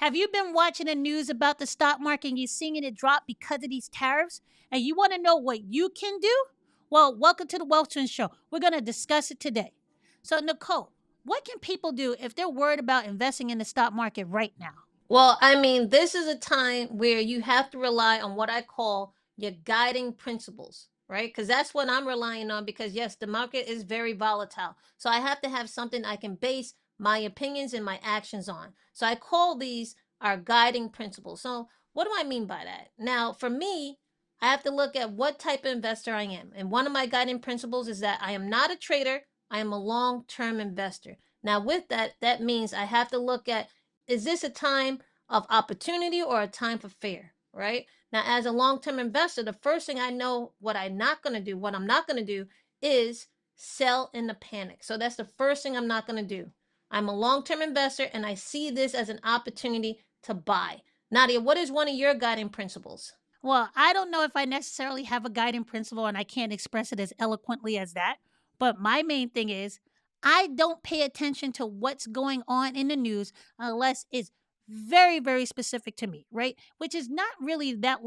Have you been watching the news about the stock market and you're seeing it drop because of these tariffs? And you want to know what you can do? Well, welcome to the Wealth Twins Show. We're going to discuss it today. So, Nicole, what can people do if they're worried about investing in the stock market right now? Well, I mean, this is a time where you have to rely on what I call your guiding principles, right? Because that's what I'm relying on. Because, yes, the market is very volatile. So I have to have something I can base my opinions and my actions on. So I call these our guiding principles. So, what do I mean by that? Now, for me, I have to look at what type of investor I am. And one of my guiding principles is that I am not a trader, I am a long term investor. Now, with that, that means I have to look at, is this a time of opportunity or a time for fear, right? Now, as a long-term investor, the first thing I know what I'm not going to do, what I'm not going to do is sell in the panic. So that's the first thing I'm not going to do. I'm a long-term investor and I see this as an opportunity to buy. Nadia, what is one of your guiding principles? Well, I don't know if I necessarily have a guiding principle and I can't express it as eloquently as that. But my main thing is I don't pay attention to what's going on in the news unless it's very, very specific to me, right? Which is not really that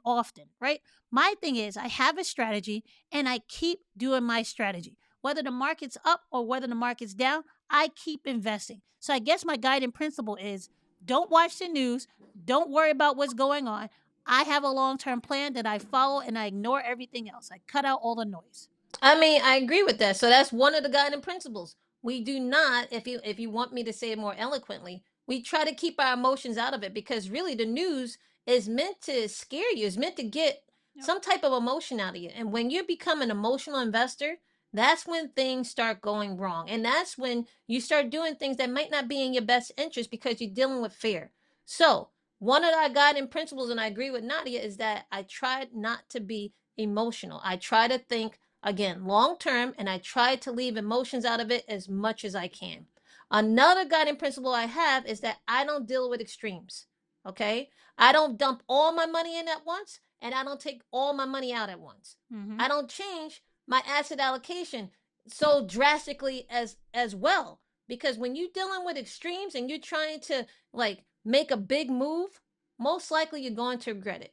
often, right? My thing is I have a strategy and I keep doing my strategy. Whether the market's up or whether the market's down, I keep investing. So I guess my guiding principle is don't watch the news, don't worry about what's going on. I have a long term plan that I follow and I ignore everything else. I cut out all the noise. I mean, I agree with that. So that's one of the guiding principles. We do not, if you want me to say it more eloquently, we try to keep our emotions out of it because really the news is meant to scare you. It's meant to get Yep. some type of emotion out of you. And when you become an emotional investor, that's when things start going wrong. And that's when you start doing things that might not be in your best interest because you're dealing with fear. So, one of our guiding principles, and I agree with Nadia, is that I try not to be emotional. I try to think again long term, and I try to leave emotions out of it as much as I can. Another guiding principle I have is that I don't deal with extremes. Okay, I don't dump all my money in at once and I don't take all my money out at once. Hmm. I don't change my asset allocation so drastically as well, because when you're dealing with extremes and you're trying to like make a big move, most likely you're going to regret it.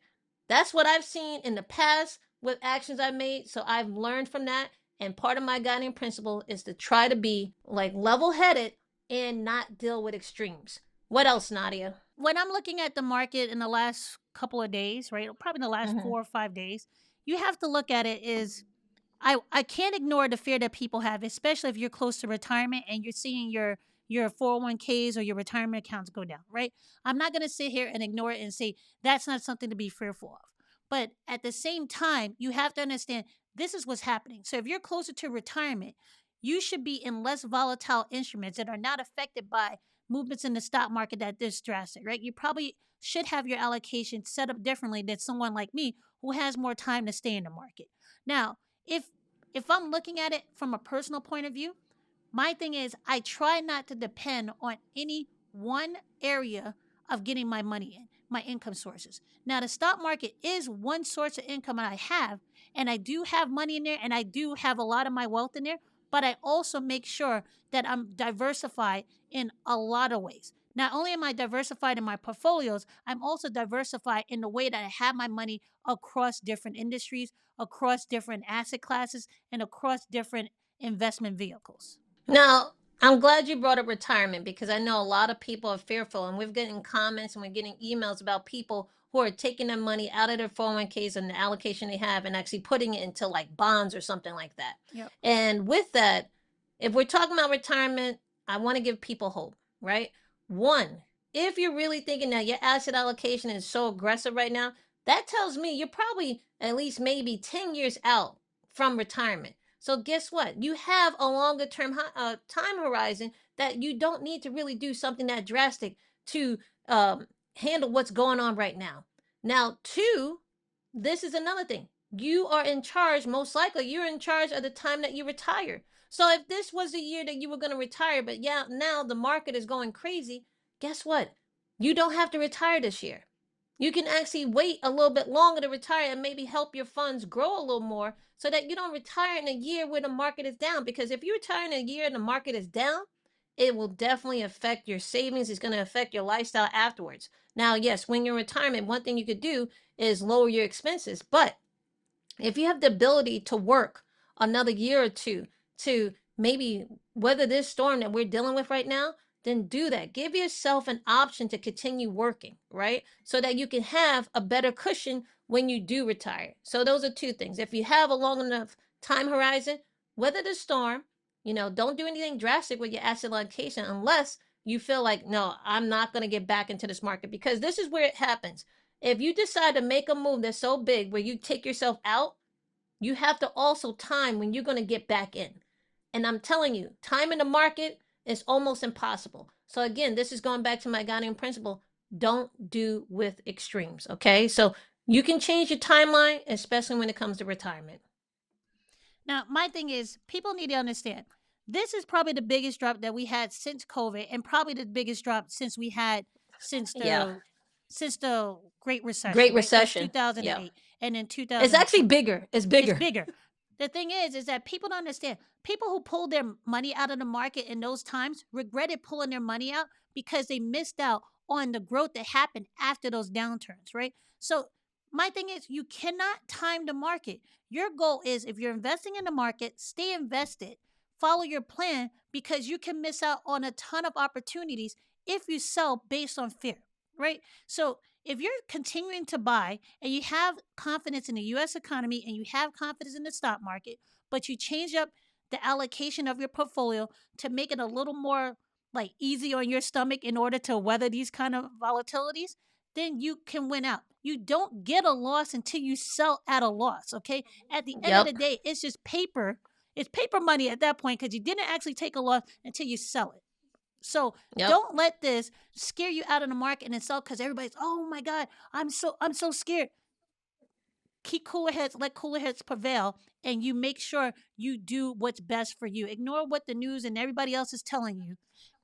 That's what I've seen in the past with actions I've made. So I've learned from that. And part of my guiding principle is to try to be like level headed and not deal with extremes. What else, Nadia? When I'm looking at the market in the last couple of days, right? Probably in the last Hmm. 4 or 5 days, you have to look at it is I can't ignore the fear that people have, especially if you're close to retirement and you're seeing your 401ks or your retirement accounts go down, right? I'm not going to sit here and ignore it and say that's not something to be fearful of. But at the same time, you have to understand this is what's happening. So if you're closer to retirement, you should be in less volatile instruments that are not affected by movements in the stock market that this drastic, right? You probably should have your allocation set up differently than someone like me who has more time to stay in the market. Now, if if I'm looking at it from a personal point of view, my thing is I try not to depend on any one area of getting my money in, my income sources. Now, the stock market is one source of income that I have, and I do have money in there, and I do have a lot of my wealth in there, but I also make sure that I'm diversified in a lot of ways. Not only am I diversified in my portfolios, I'm also diversified in the way that I have my money across different industries, across different asset classes, and across different investment vehicles. Now, I'm glad you brought up retirement because I know a lot of people are fearful, and we're getting comments and we're getting emails about people who are taking their money out of their 401ks and the allocation they have and actually putting it into like bonds or something like that. Yep. And with that, if we're talking about retirement, I want to give people hope, right? One, if you're really thinking that your asset allocation is so aggressive right now, that tells me you're probably at least maybe 10 years out from retirement. So guess what? You have a longer term time horizon that you don't need to really do something that drastic to handle what's going on right now. Now, two, this is another thing. You are in charge, most likely, you're in charge of the time that you retire. So if this was the year that you were going to retire, but yeah, now the market is going crazy, guess what? You don't have to retire this year. You can actually wait a little bit longer to retire and maybe help your funds grow a little more so that you don't retire in a year where the market is down. Because if you retire in a year and the market is down, it will definitely affect your savings. It's going to affect your lifestyle afterwards. Now, yes, when you're in retirement, one thing you could do is lower your expenses. But if you have the ability to work another year or two to maybe weather this storm that we're dealing with right now, then do that. Give yourself an option to continue working, right? So that you can have a better cushion when you do retire. So those are two things. If you have a long enough time horizon, weather the storm. Don't do anything drastic with your asset allocation unless you feel like, no, I'm not going to get back into this market, because this is where it happens. If you decide to make a move that's so big where you take yourself out, you have to also time when you're going to get back in. And I'm telling you, time in the market is almost impossible. So again, this is going back to my guiding principle. Don't do with extremes. Okay. So you can change your timeline, especially when it comes to retirement. Now, my thing is, people need to understand this is probably the biggest drop that we had since COVID, and probably the biggest drop since we had since Yeah. the since the Great Recession, Great right? That's recession. Yeah. 2008, and then It's actually 2020. bigger. It's It's bigger. bigger. The thing is that people don't understand. People who pulled their money out of the market in those times regretted pulling their money out because they missed out on the growth that happened after those downturns, right? So my thing is, you cannot time the market. Your goal is, if you're investing in the market, stay invested, follow your plan, because you can miss out on a ton of opportunities if you sell based on fear, right? So if you're continuing to buy and you have confidence in the US economy and you have confidence in the stock market, but you change up the allocation of your portfolio to make it a little more like easy on your stomach in order to weather these kind of volatilities, then you can win out. You don't get a loss until you sell at a loss, okay? At the end of the Yep. day, it's just paper. It's paper money at that point because you didn't actually take a loss until you sell it. So Yep. don't let this scare you out of the market and sell because everybody's, oh my God, I'm so scared. Keep cooler heads, let cooler heads prevail, and you make sure you do what's best for you. Ignore what the news and everybody else is telling you.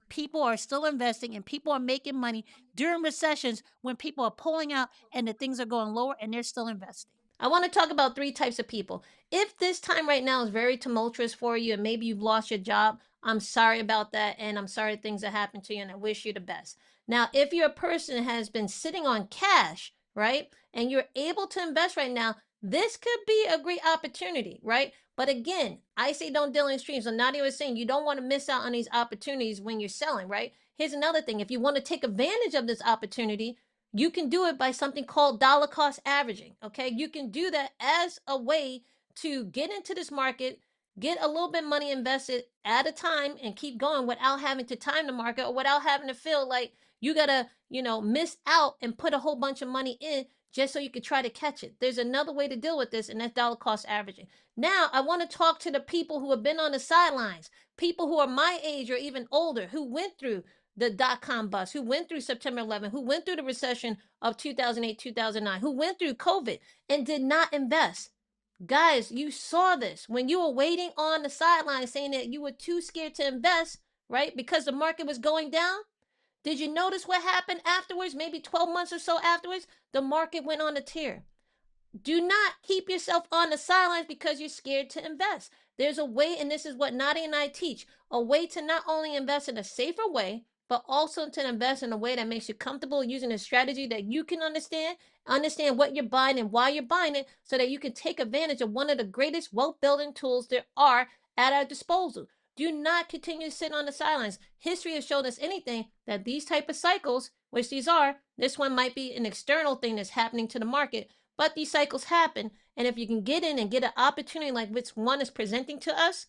People are still investing and people are making money during recessions when people are pulling out and the things are going lower and they're still investing. I want to talk about three types of people. If this time right now is very tumultuous for you and maybe you've lost your job, I'm sorry about that. And I'm sorry things that happened to you, and I wish you the best. Now, if you're a person that has been sitting on cash, right, and you're able to invest right now, this could be a great opportunity, right? But again, I say don't deal in streams. So Nadia was saying you don't want to miss out on these opportunities when you're selling, right? Here's another thing. If you want to take advantage of this opportunity, you can do it by something called dollar cost averaging. Okay. You can do that as a way to get into this market, get a little bit money invested at a time, and keep going without having to time the market or without having to feel like you gotta, miss out and put a whole bunch of money in just so you could try to catch it. There's another way to deal with this, and that's dollar cost averaging. Now, I want to talk to the people who have been on the sidelines, people who are my age or even older, who went through the dot-com bust, who went through September 11, who went through the recession of 2008, 2009, who went through COVID and did not invest. Guys, you saw this when you were waiting on the sidelines saying that you were too scared to invest, right? Because the market was going down. Did you notice what happened afterwards? Maybe 12 months or so afterwards, the market went on a tear. Do not keep yourself on the sidelines because you're scared to invest. There's a way, and this is what Nadia and I teach, a way to not only invest in a safer way, but also to invest in a way that makes you comfortable using a strategy that you can understand what you're buying and why you're buying it, so that you can take advantage of one of the greatest wealth building tools there are at our disposal. Do not continue to sit on the sidelines. History has shown us anything that these type of cycles, which these are, this one might be an external thing that's happening to the market, but these cycles happen. And if you can get in and get an opportunity like which one is presenting to us,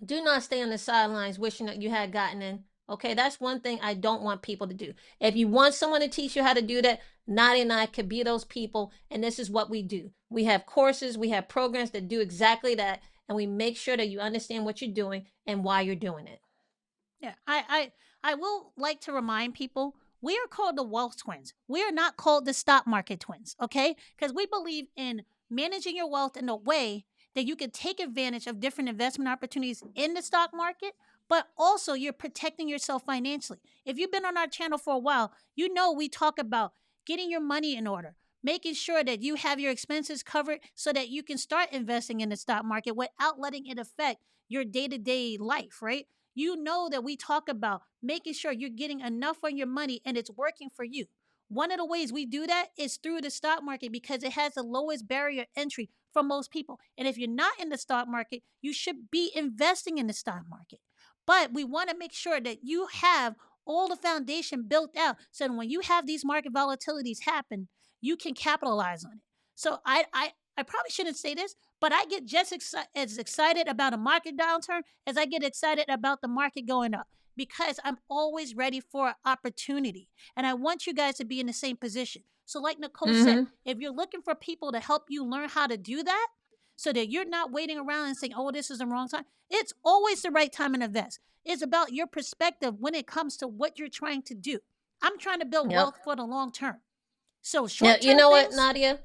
do not stay on the sidelines wishing that you had gotten in. Okay, that's one thing I don't want people to do. If you want someone to teach you how to do that, Nadia and I could be those people. And this is what we do. We have courses, we have programs that do exactly that. And we make sure that you understand what you're doing and why you're doing it. Yeah, I will like to remind people we are called the wealth twins. We are not called the stock market twins, okay? Because we believe in managing your wealth in a way that you can take advantage of different investment opportunities in the stock market, but also you're protecting yourself financially. If you've been on our channel for a while, you know we talk about getting your money in order, making sure that you have your expenses covered so that you can start investing in the stock market without letting it affect your day-to-day life, right? you know that we talk about making sure you're getting enough on your money and it's working for you. One of the ways we do that is through the stock market because it has the lowest barrier entry for most people. And if you're not in the stock market, you should be investing in the stock market. But we want to make sure that you have all the foundation built out so that when you have these market volatilities happen, you can capitalize on it. So I probably shouldn't say this, but I get just as excited about a market downturn as I get excited about the market going up because I'm always ready for opportunity. And I want you guys to be in the same position. So, like Nicole said, Mm-hmm. if you're looking for people to help you learn how to do that so that you're not waiting around and saying, oh, this is the wrong time, it's always the right time to invest. It's about your perspective when it comes to what you're trying to do. I'm trying to build Yep. wealth for the long term. So, Yeah. short You term know what, things, Nadia?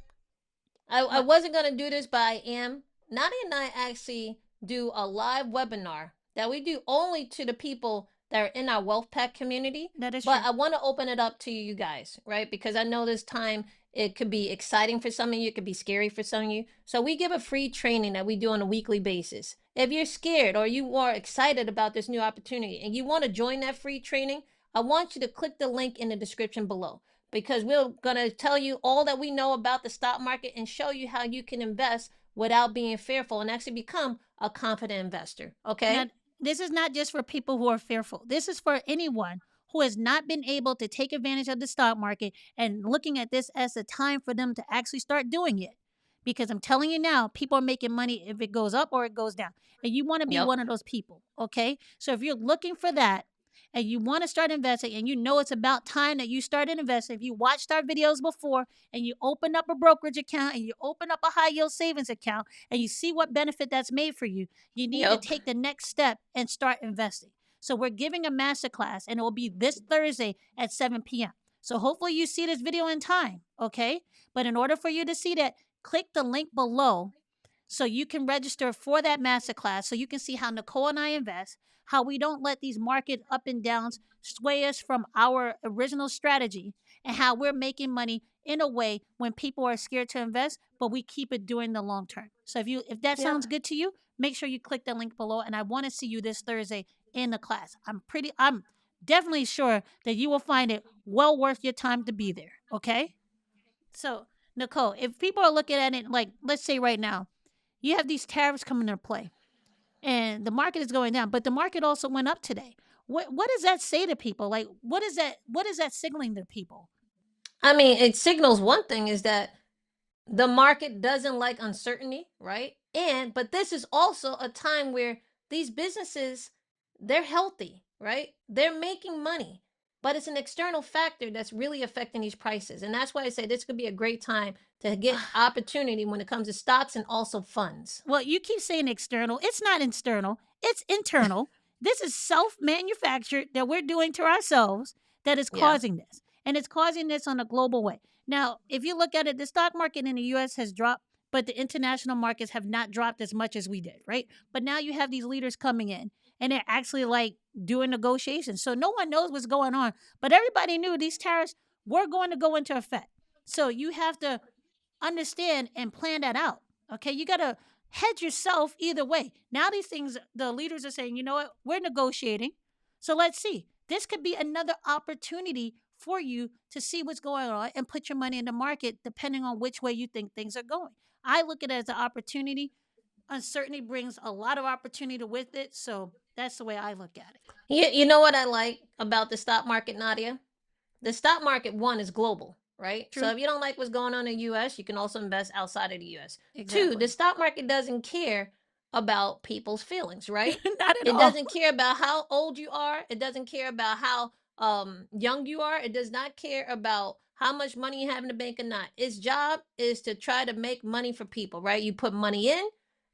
I what? wasn't gonna do this, but I am. Nadia and I actually do a live webinar that we do only to the people that are in our wealth pack community. That is But true. I want to open it up to you guys, right? Because I know this time it could be exciting for some of you, it could be scary for some of you. So we give a free training that we do on a weekly basis. If you're scared or you are excited about this new opportunity and you want to join that free training, I want you to click the link in the description below because we're going to tell you all that we know about the stock market and show you how you can invest without being fearful and actually become a confident investor. Now, Okay? this is not just for people who are fearful. This is for anyone who has not been able to take advantage of the stock market and looking at this as a time for them to actually start doing it. Because I'm telling you now, people are making money if it goes up or it goes down. And you want to be Yep. one of those people. Okay. So if you're looking for that and you want to start investing and you know it's about time that you started investing, if you watched our videos before and you open up a brokerage account and you open up a high yield savings account and you see what benefit that's made for you, you need to Yep. take the next step and start investing. So we're giving a masterclass and it will be this Thursday at 7 p.m. So hopefully you see this video in time, okay? But in order for you to see that, click the link below so you can register for that masterclass so you can see how Nicole and I invest, how we don't let these market up and downs sway us from our original strategy, and how we're making money in a way when people are scared to invest, but we keep it during the long term. So if that Yep. sounds good to you, make sure you click the link below and I want to see you this Thursday in the class. I'm definitely sure that you will find it well worth your time to be there, okay? So, Nicole, if people are looking at it like let's say right now, you have these tariffs coming into play and the market is going down, but the market also went up today. What does that say to people? Like what is that signaling to people? I mean, it signals one thing is that the market doesn't like uncertainty, right? And but this is also a time where these businesses they're healthy, right? They're making money. But it's an external factor that's really affecting these prices. And that's why I say this could be a great time to get opportunity when it comes to stocks and also funds. Well, you keep saying external. It's not external, it's internal. This is self manufactured that we're doing to ourselves that is Yeah. causing this. And it's causing this on a global way. Now, if you look at it, the stock market in the US has dropped, but the international markets have not dropped as much as we did, right? But now you have these leaders coming in and they're actually like doing negotiations. So no one knows what's going on, but everybody knew these tariffs were going to go into effect. So you have to understand and plan that out. Okay, you got to hedge yourself either way. Now these things, the leaders are saying, you know what, we're negotiating. So let's see. This could be another opportunity for you to see what's going on and put your money in the market depending on which way you think things are going. I look at it as an opportunity. Uncertainty brings a lot of opportunity with it. So that's the way I look at it. You know what I like about the stock market, Nadia? The stock market, one, is global, right? So True. if you don't like what's going on in the US, you can also invest outside of the US. Two, the Exactly. stock market doesn't care about people's feelings, right? Not at It all. doesn't care about how old you are. It doesn't care about how young you are. It does not care about how much money you have in the bank or not. Its job is to try to make money for people, right? You put money in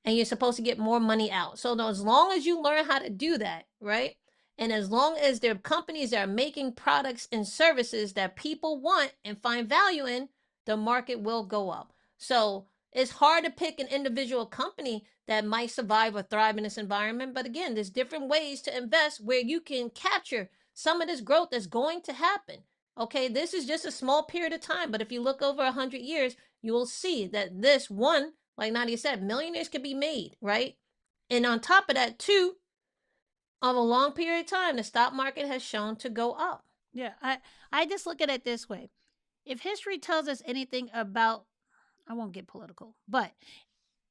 and you're supposed to get more money out. So as long as you learn how to do that, right? And as long as there are companies that are making products and services that people want and find value in, the market will go up. So it's hard to pick an individual company that might survive or thrive in this environment. But again, there's different ways to invest where you can capture some of this growth that's going to happen. Okay, this is just a small period of time. But if you look over 100 years, you will see that this one, like Nadia said, millionaires can be made, right? And on top of that, too, of a long period of time, the stock market has shown to go up. Yeah, I just look at it this way. If history tells us anything about, I won't get political, but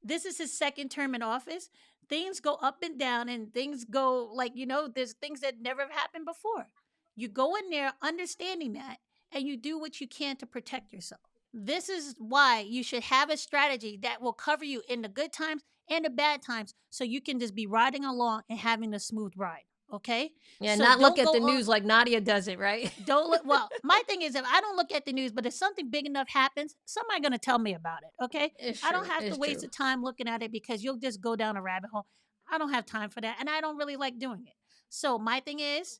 this is his second term in office. Things go up and down, and things go like, there's things that never happened before. You go in there understanding that, and you do what you can to protect yourself. This is why you should have a strategy that will cover you in the good times and the bad times, so you can just be riding along and having a smooth ride. Okay? Yeah, So not look don't at go the on. news like Nadia does it, right? Don't look. Well, my thing is, if I don't look at the news, but if something big enough happens, somebody gonna tell me about it. Okay, It's I don't true. have to It's waste true. the time looking at it because you'll just go down a rabbit hole. I don't have time for that, and I don't really like doing it. So my thing is,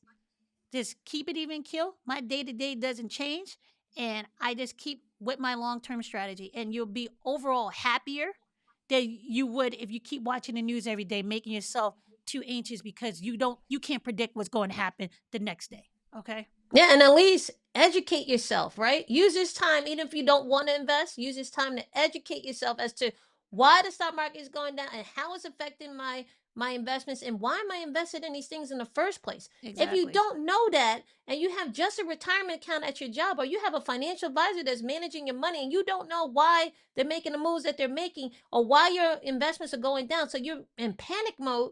just keep it even kill. My day to day doesn't change, and I just keep with my long term strategy, and you'll be overall happier than you would if you keep watching the news every day, making yourself too anxious because you can't predict what's going to happen the next day. Okay. Yeah, and at least educate yourself, right? Use this time, even if you don't want to invest, use this time to educate yourself as to why the stock market is going down and how it's affecting my investments and why am I invested in these things in the first place. If you Exactly. don't know that and you have just a retirement account at your job or you have a financial advisor that's managing your money and you don't know why they're making the moves that they're making or why your investments are going down, so you're in panic mode,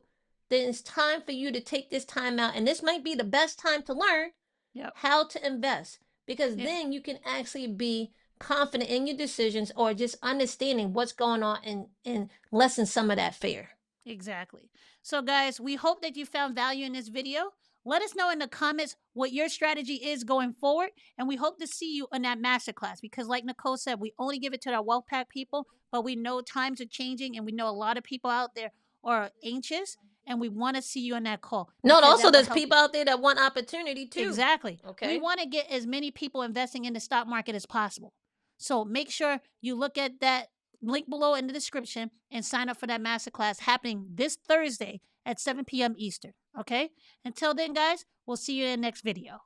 then it's time for you to take this time out and this might be the best time to learn Yep. how to invest, because Yeah. then you can actually be confident in your decisions or just understanding what's going on and lessen some of that fear. Exactly. So, guys, we hope that you found value in this video. Let us know in the comments what your strategy is going forward. And we hope to see you in that masterclass because, like Nicole said, we only give it to our wealth pack people, but we know times are changing and we know a lot of people out there are anxious. And we want to see you on that call No, and because also that will there's help you. people out there that want opportunity too. Exactly. We Okay. want to get as many people investing in the stock market as possible. So make sure you look at that link below in the description and sign up for that masterclass happening this Thursday at 7 p.m. Eastern. Okay? Until then, guys, we'll see you in the next video.